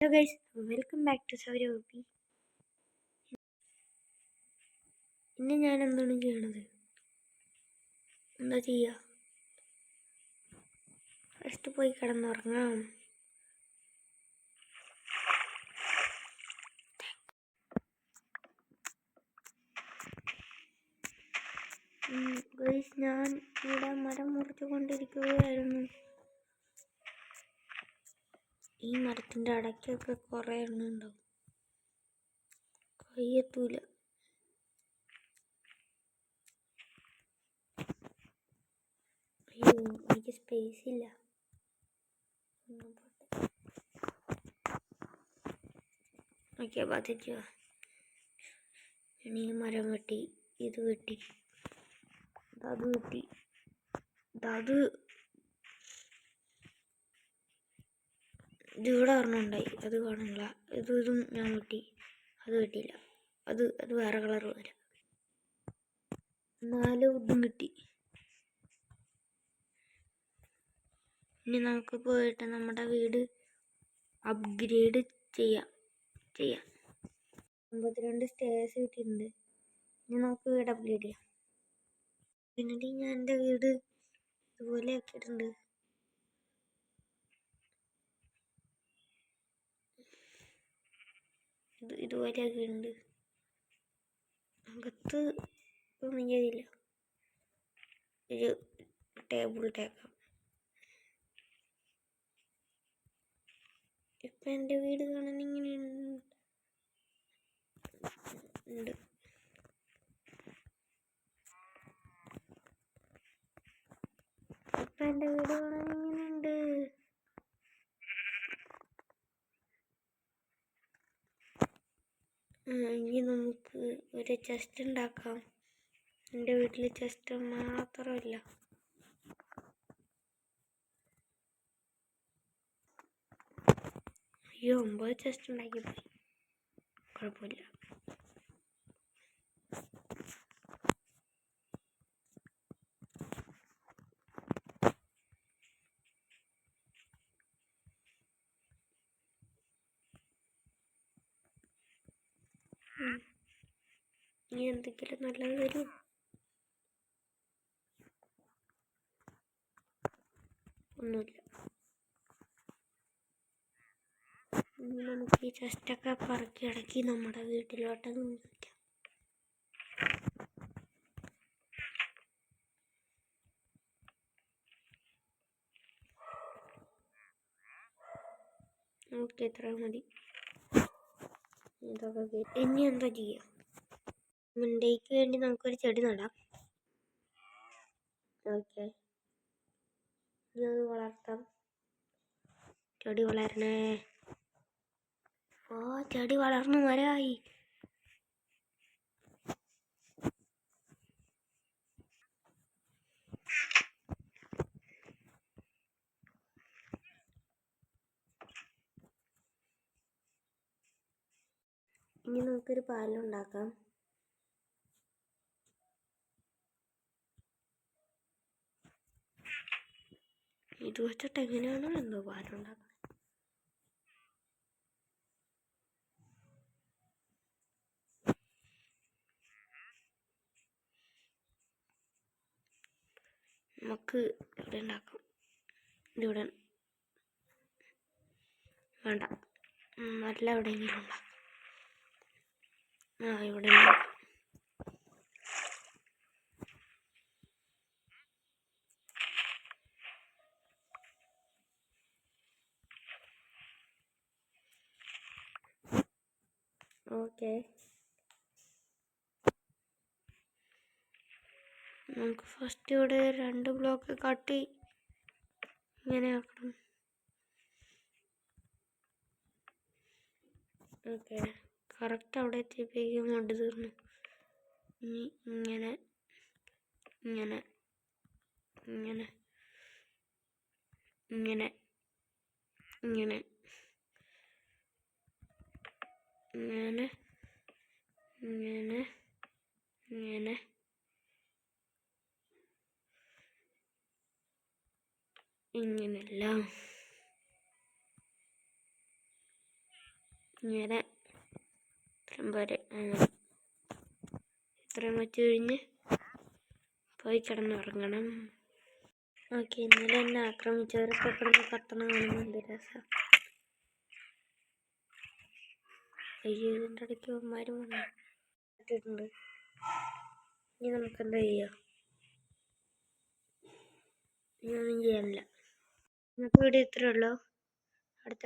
Hello guys, welcome back to Saurabhi. ഇന്ന് ഞാൻ എന്താണ് ചെയ്യണത്? എന്താ ചെയ്യുക? ഫസ്റ്റ് പോയി കിടന്നുറങ്ങാം. ഗൈസ്, ഞാൻ ഇവിടെ മരം മുറിച്ചു കൊണ്ടിരിക്കുകയായിരുന്നു. ഈ മരത്തിൻ്റെ അടയ്ക്കൊക്കെ കുറേ എണ്ണം ഉണ്ടാവും. കയ്യെത്തൂല. അയ്യോ, എനിക്ക് സ്പേസ് ഇല്ല. ഓക്കെ, ബാധിക്കുക. ഈ മരം വെട്ടി, ഇത് വെട്ടി, അത് വെട്ടി, അത് ഇതിവിടെ ഒരെണ്ണമുണ്ടായി, അത് കാണില്ല. ഇതും ഞാൻ വെട്ടി, അത് വെട്ടിയില്ല. അത് വേറെ കളർ വരാം. 4 വുഡും കിട്ടി. ഇനി നമുക്ക് പോയിട്ട് നമ്മുടെ വീട് അപ്ഗ്രേഡ് ചെയ്യാം. 52 സ്റ്റേഴ്സ് കിട്ടിയിട്ടുണ്ട്. ഇനി നമുക്ക് വീട് അപ്ഗ്രേഡ് ചെയ്യാം. പിന്നീട് ഞാൻ എൻ്റെ വീട് ഇതുപോലെ ആക്കിയിട്ടുണ്ട്. ഇതുപോലെ ആക്കിയിട്ടുണ്ട്. അകത്ത് ഒന്നും ചെയ്തില്ല. ഒരു ടേബിൾ ഇട്ടേക്കാം. ഇപ്പം എൻ്റെ വീട് കാണാൻ ഇങ്ങനെയുണ്ട്. ഇപ്പം എൻ്റെ വീട് കാണാൻ ഇങ്ങനെയുണ്ട്. ഇനി നമുക്ക് ഒരു ചെസ്റ്റ് ഉണ്ടാക്കാം. എൻ്റെ വീട്ടിൽ ചെസ്റ്റ് മാത്രമല്ല, അയ്യോ 9 ചെസ്റ്റ് ഉണ്ടാക്കിപ്പോയി. കുഴപ്പമില്ല. ഇനി എന്തെങ്കിലും നല്ലത് വരും. ഒന്നുമില്ല. ഇനി നമുക്ക് ഈ ചെസ്റ്റൊക്കെ പറക്കി ഇടയ്ക്ക് നമ്മുടെ വീട്ടിലോട്ട് നോക്കാം. ഓക്കെ, ഇത്ര മതി. ഇതൊക്കെ ഇനി എന്താ ചെയ്യാം? മണ്ടേക്ക് വേണ്ടി നമുക്കൊരു ചെടി നടാം. ഓക്കെ, ഇനി അത് വളർത്താം. ചെടി വളരണേ. ചെടി വളർന്നു മരമായി. ഇനി നമുക്കൊരു പാലുണ്ടാക്കാം. ഇത് വെച്ചിട്ട് എങ്ങനെയാണോ എന്തോ പാലുണ്ടാക്കാം. നമുക്ക് ഇവിടെ ഉണ്ടാക്കാം. ഇവിടെ വേണ്ട, നല്ല എവിടെയെങ്കിലും ഉണ്ടാക്കാം. ഇവിടെ ഉണ്ടാക്കാം. ഓക്കെ, നമുക്ക് ഫസ്റ്റ് ഇവിടെ 2 ബ്ലോക്ക് കാട്ടി ഇങ്ങനെ ആക്കണം. ഓക്കെ, കറക്റ്റ് അവിടെ എത്തിയപ്പോഴേക്കും മണ്ണ് തീർന്നു. ഇനി ഇങ്ങനെ ഇങ്ങനെ ഇങ്ങനെ ഇങ്ങനെ ഇങ്ങനെ ഇങ്ങനെ ഇങ്ങനെ ഇങ്ങനെ ഇങ്ങനെയല്ല. ഇങ്ങനെ ഇത്രയും പോരെ. ഇത്രയും വെച്ച് കഴിഞ്ഞ് പോയി കിടന്നുറങ്ങണം. ഓക്കെ, ഇന്നലെ എന്നെ ആക്രമിച്ചവരൊക്കെ കിടന്ന് കത്തണം കാണുമ്പോൾ എന്ത് രസം. അയ്യോ, ഇതിൻ്റെ ഇടയ്ക്ക് അവന്മാരും വന്നിട്ടുണ്ട്. ഇനി നമുക്കെന്താ ചെയ്യാം? ഇനി ഒന്നും ചെയ്യാനില്ല. ഇന്നത്തെ വീഡിയോ ഇത്രയേ ഉള്ളൂ. അടുത്ത